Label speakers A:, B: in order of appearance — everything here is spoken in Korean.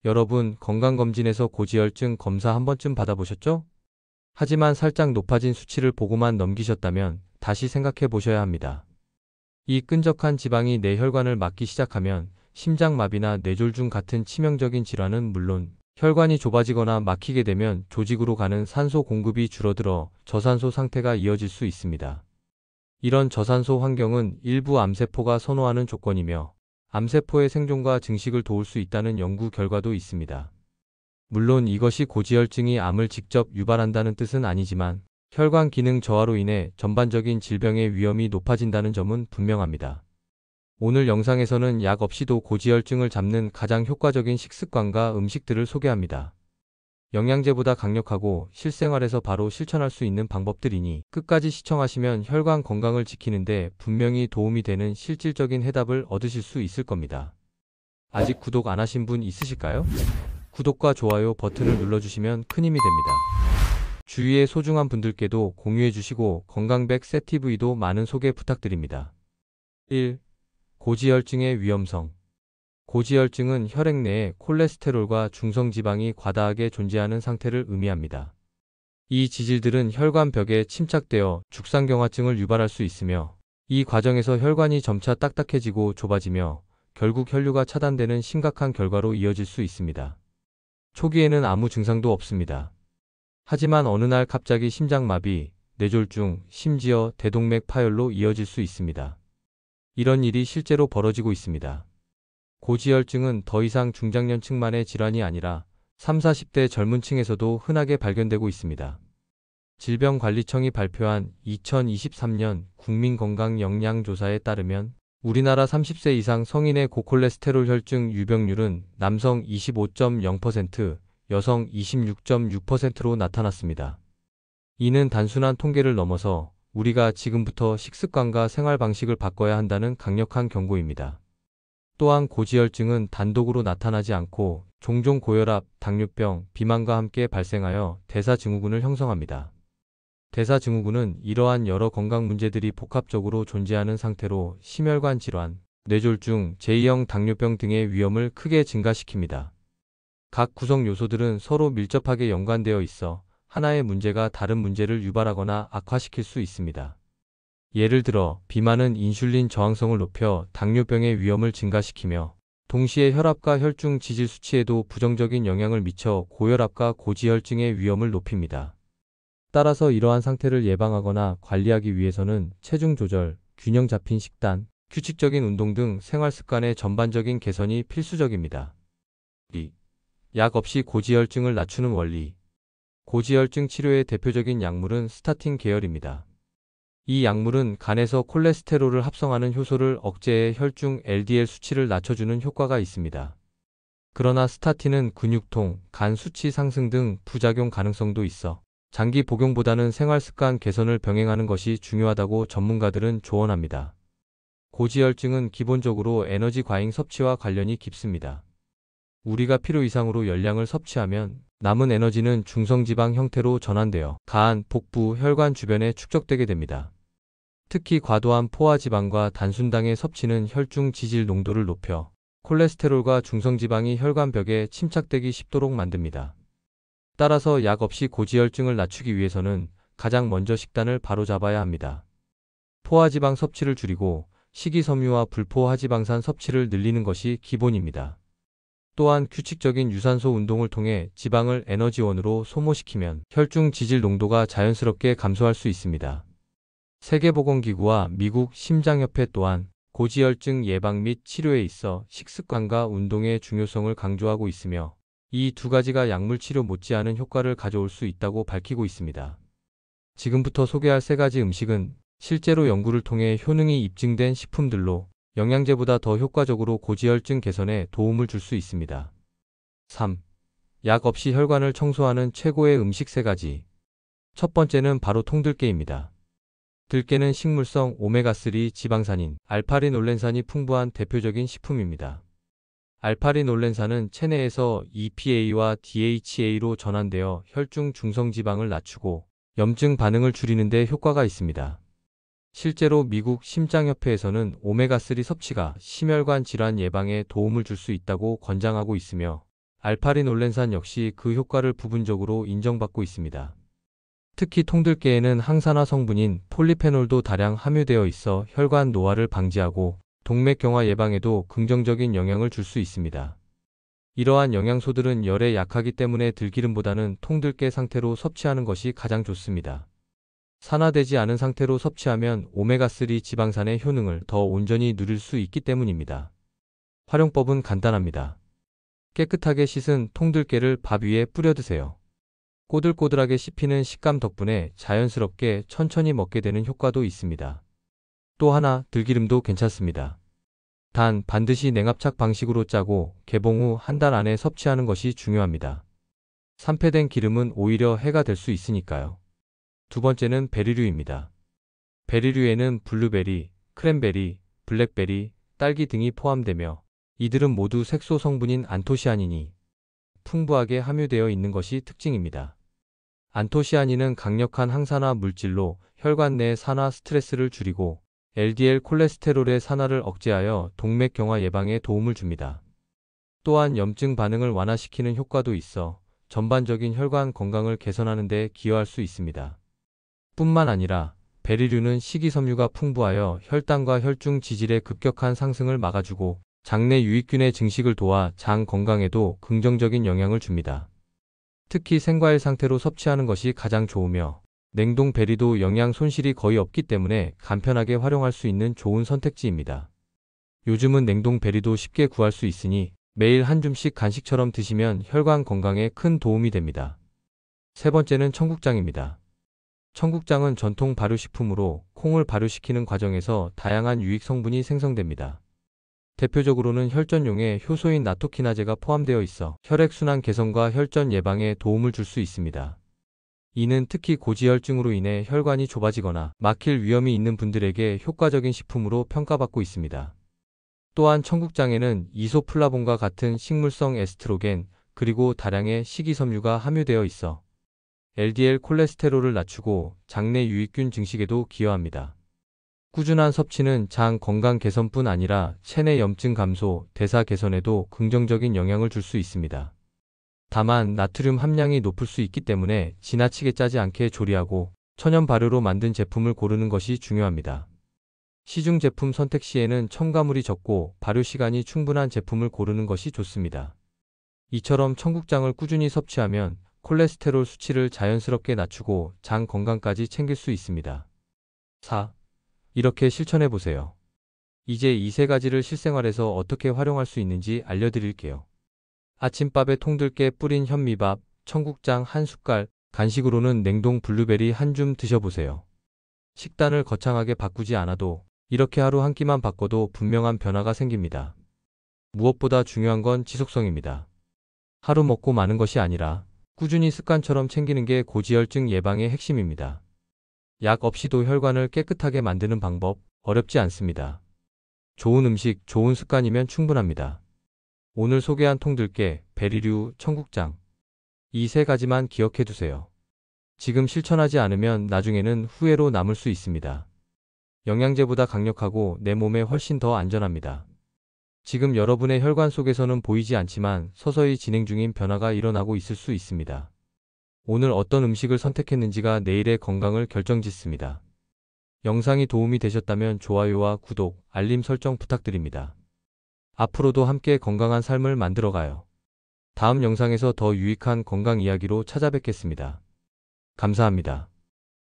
A: 여러분, 건강검진에서 고지혈증 검사 한 번쯤 받아보셨죠? 하지만 살짝 높아진 수치를 보고만 넘기셨다면 다시 생각해 보셔야 합니다. 이 끈적한 지방이 내 혈관을 막기 시작하면 심장마비나 뇌졸중 같은 치명적인 질환은 물론 혈관이 좁아지거나 막히게 되면 조직으로 가는 산소 공급이 줄어들어 저산소 상태가 이어질 수 있습니다. 이런 저산소 환경은 일부 암세포가 선호하는 조건이며 암세포의 생존과 증식을 도울 수 있다는 연구 결과도 있습니다. 물론 이것이 고지혈증이 암을 직접 유발한다는 뜻은 아니지만 혈관 기능 저하로 인해 전반적인 질병의 위험이 높아진다는 점은 분명합니다. 오늘 영상에서는 약 없이도 고지혈증을 잡는 가장 효과적인 식습관과 음식들을 소개합니다. 영양제보다 강력하고 실생활에서 바로 실천할 수 있는 방법들이니 끝까지 시청하시면 혈관 건강을 지키는데 분명히 도움이 되는 실질적인 해답을 얻으실 수 있을 겁니다. 아직 구독 안 하신 분 있으실까요? 구독과 좋아요 버튼을 눌러주시면 큰 힘이 됩니다. 주위의 소중한 분들께도 공유해주시고 건강백 세티브이도 많은 소개 부탁드립니다. 1. 고지혈증의 위험성. 고지혈증은 혈액 내에 콜레스테롤과 중성지방이 과다하게 존재하는 상태를 의미합니다. 이 지질들은 혈관벽에 침착되어 죽상경화증을 유발할 수 있으며 이 과정에서 혈관이 점차 딱딱해지고 좁아지며 결국 혈류가 차단되는 심각한 결과로 이어질 수 있습니다. 초기에는 아무 증상도 없습니다. 하지만 어느 날 갑자기 심장마비, 뇌졸중, 심지어 대동맥 파열로 이어질 수 있습니다. 이런 일이 실제로 벌어지고 있습니다. 고지혈증은 더 이상 중장년층만의 질환이 아니라 30, 40대 젊은 층에서도 흔하게 발견되고 있습니다. 질병관리청이 발표한 2023년 국민건강영양조사에 따르면 우리나라 30세 이상 성인의 고콜레스테롤 혈증 유병률은 남성 25.0%, 여성 26.6%로 나타났습니다. 이는 단순한 통계를 넘어서 우리가 지금부터 식습관과 생활 방식을 바꿔야 한다는 강력한 경고입니다. 또한 고지혈증은 단독으로 나타나지 않고 종종 고혈압, 당뇨병, 비만과 함께 발생하여 대사증후군을 형성합니다. 대사증후군은 이러한 여러 건강 문제들이 복합적으로 존재하는 상태로 심혈관 질환, 뇌졸중, 제2형 당뇨병 등의 위험을 크게 증가시킵니다. 각 구성 요소들은 서로 밀접하게 연관되어 있어 하나의 문제가 다른 문제를 유발하거나 악화시킬 수 있습니다. 예를 들어 비만은 인슐린 저항성을 높여 당뇨병의 위험을 증가시키며 동시에 혈압과 혈중 지질 수치에도 부정적인 영향을 미쳐 고혈압과 고지혈증의 위험을 높입니다. 따라서 이러한 상태를 예방하거나 관리하기 위해서는 체중 조절, 균형 잡힌 식단, 규칙적인 운동 등 생활 습관의 전반적인 개선이 필수적입니다. 2. 약 없이 고지혈증을 낮추는 원리. 고지혈증 치료의 대표적인 약물은 스타틴 계열입니다. 이 약물은 간에서 콜레스테롤을 합성하는 효소를 억제해 혈중 LDL 수치를 낮춰주는 효과가 있습니다. 그러나 스타틴은 근육통, 간 수치 상승 등 부작용 가능성도 있어 장기 복용보다는 생활습관 개선을 병행하는 것이 중요하다고 전문가들은 조언합니다. 고지혈증은 기본적으로 에너지 과잉 섭취와 관련이 깊습니다. 우리가 필요 이상으로 열량을 섭취하면 남은 에너지는 중성지방 형태로 전환되어 간, 복부, 혈관 주변에 축적되게 됩니다. 특히 과도한 포화지방과 단순당의 섭취는 혈중 지질 농도를 높여 콜레스테롤과 중성지방이 혈관벽에 침착되기 쉽도록 만듭니다. 따라서 약 없이 고지혈증을 낮추기 위해서는 가장 먼저 식단을 바로잡아야 합니다. 포화지방 섭취를 줄이고 식이섬유와 불포화지방산 섭취를 늘리는 것이 기본입니다. 또한 규칙적인 유산소 운동을 통해 지방을 에너지원으로 소모시키면 혈중 지질 농도가 자연스럽게 감소할 수 있습니다. 세계보건기구와 미국 심장협회 또한 고지혈증 예방 및 치료에 있어 식습관과 운동의 중요성을 강조하고 있으며 이 두 가지가 약물 치료 못지않은 효과를 가져올 수 있다고 밝히고 있습니다. 지금부터 소개할 세 가지 음식은 실제로 연구를 통해 효능이 입증된 식품들로 영양제보다 더 효과적으로 고지혈증 개선에 도움을 줄 수 있습니다. 3. 약 없이 혈관을 청소하는 최고의 음식 세 가지. 첫 번째는 바로 통들깨입니다. 들깨는 식물성 오메가3 지방산인 알파리놀렌산이 풍부한 대표적인 식품입니다. 알파리놀렌산은 체내에서 EPA와 DHA로 전환되어 혈중 중성지방을 낮추고 염증 반응을 줄이는 데 효과가 있습니다. 실제로 미국 심장협회에서는 오메가3 섭취가 심혈관 질환 예방에 도움을 줄 수 있다고 권장하고 있으며 알파리놀렌산 역시 그 효과를 부분적으로 인정받고 있습니다. 특히 통들깨에는 항산화 성분인 폴리페놀도 다량 함유되어 있어 혈관 노화를 방지하고 동맥경화 예방에도 긍정적인 영향을 줄 수 있습니다. 이러한 영양소들은 열에 약하기 때문에 들기름보다는 통들깨 상태로 섭취하는 것이 가장 좋습니다. 산화되지 않은 상태로 섭취하면 오메가3 지방산의 효능을 더 온전히 누릴 수 있기 때문입니다. 활용법은 간단합니다. 깨끗하게 씻은 통들깨를 밥 위에 뿌려 드세요. 꼬들꼬들하게 씹히는 식감 덕분에 자연스럽게 천천히 먹게 되는 효과도 있습니다. 또 하나, 들기름도 괜찮습니다. 단, 반드시 냉압착 방식으로 짜고 개봉 후 한 달 안에 섭취하는 것이 중요합니다. 산패된 기름은 오히려 해가 될 수 있으니까요. 두 번째는 베리류입니다. 베리류에는 블루베리, 크랜베리, 블랙베리, 딸기 등이 포함되며 이들은 모두 색소 성분인 안토시아닌이 풍부하게 함유되어 있는 것이 특징입니다. 안토시아닌은 강력한 항산화 물질로 혈관 내 산화 스트레스를 줄이고 LDL 콜레스테롤의 산화를 억제하여 동맥경화 예방에 도움을 줍니다. 또한 염증 반응을 완화시키는 효과도 있어 전반적인 혈관 건강을 개선하는 데 기여할 수 있습니다. 뿐만 아니라 베리류는 식이섬유가 풍부하여 혈당과 혈중 지질의 급격한 상승을 막아주고 장내 유익균의 증식을 도와 장 건강에도 긍정적인 영향을 줍니다. 특히 생과일 상태로 섭취하는 것이 가장 좋으며 냉동 베리도 영양 손실이 거의 없기 때문에 간편하게 활용할 수 있는 좋은 선택지입니다. 요즘은 냉동 베리도 쉽게 구할 수 있으니 매일 한 줌씩 간식처럼 드시면 혈관 건강에 큰 도움이 됩니다. 세 번째는 청국장입니다. 청국장은 전통 발효식품으로 콩을 발효시키는 과정에서 다양한 유익 성분이 생성됩니다. 대표적으로는 혈전용의 효소인 나토키나제가 포함되어 있어 혈액순환 개선과 혈전 예방에 도움을 줄 수 있습니다. 이는 특히 고지혈증으로 인해 혈관이 좁아지거나 막힐 위험이 있는 분들에게 효과적인 식품으로 평가받고 있습니다. 또한 청국장에는 이소플라본과 같은 식물성 에스트로겐 그리고 다량의 식이섬유가 함유되어 있어 LDL 콜레스테롤을 낮추고 장내 유익균 증식에도 기여합니다. 꾸준한 섭취는 장 건강 개선뿐 아니라 체내 염증 감소, 대사 개선에도 긍정적인 영향을 줄 수 있습니다. 다만 나트륨 함량이 높을 수 있기 때문에 지나치게 짜지 않게 조리하고 천연 발효로 만든 제품을 고르는 것이 중요합니다. 시중 제품 선택 시에는 첨가물이 적고 발효 시간이 충분한 제품을 고르는 것이 좋습니다. 이처럼 청국장을 꾸준히 섭취하면 콜레스테롤 수치를 자연스럽게 낮추고 장 건강까지 챙길 수 있습니다. 4. 이렇게 실천해보세요. 이제 이 세 가지를 실생활에서 어떻게 활용할 수 있는지 알려드릴게요. 아침밥에 통들깨 뿌린 현미밥, 청국장 한 숟갈, 간식으로는 냉동 블루베리 한 줌 드셔보세요. 식단을 거창하게 바꾸지 않아도 이렇게 하루 한 끼만 바꿔도 분명한 변화가 생깁니다. 무엇보다 중요한 건 지속성입니다. 하루 먹고 마는 것이 아니라 꾸준히 습관처럼 챙기는 게 고지혈증 예방의 핵심입니다. 약 없이도 혈관을 깨끗하게 만드는 방법 어렵지 않습니다. 좋은 음식, 좋은 습관이면 충분합니다. 오늘 소개한 통들깨, 베리류, 청국장 이 세 가지만 기억해 두세요. 지금 실천하지 않으면 나중에는 후회로 남을 수 있습니다. 영양제보다 강력하고 내 몸에 훨씬 더 안전합니다. 지금 여러분의 혈관 속에서는 보이지 않지만 서서히 진행 중인 변화가 일어나고 있을 수 있습니다. 오늘 어떤 음식을 선택했는지가 내일의 건강을 결정짓습니다. 영상이 도움이 되셨다면 좋아요와 구독, 알림 설정 부탁드립니다. 앞으로도 함께 건강한 삶을 만들어가요. 다음 영상에서 더 유익한 건강 이야기로 찾아뵙겠습니다. 감사합니다.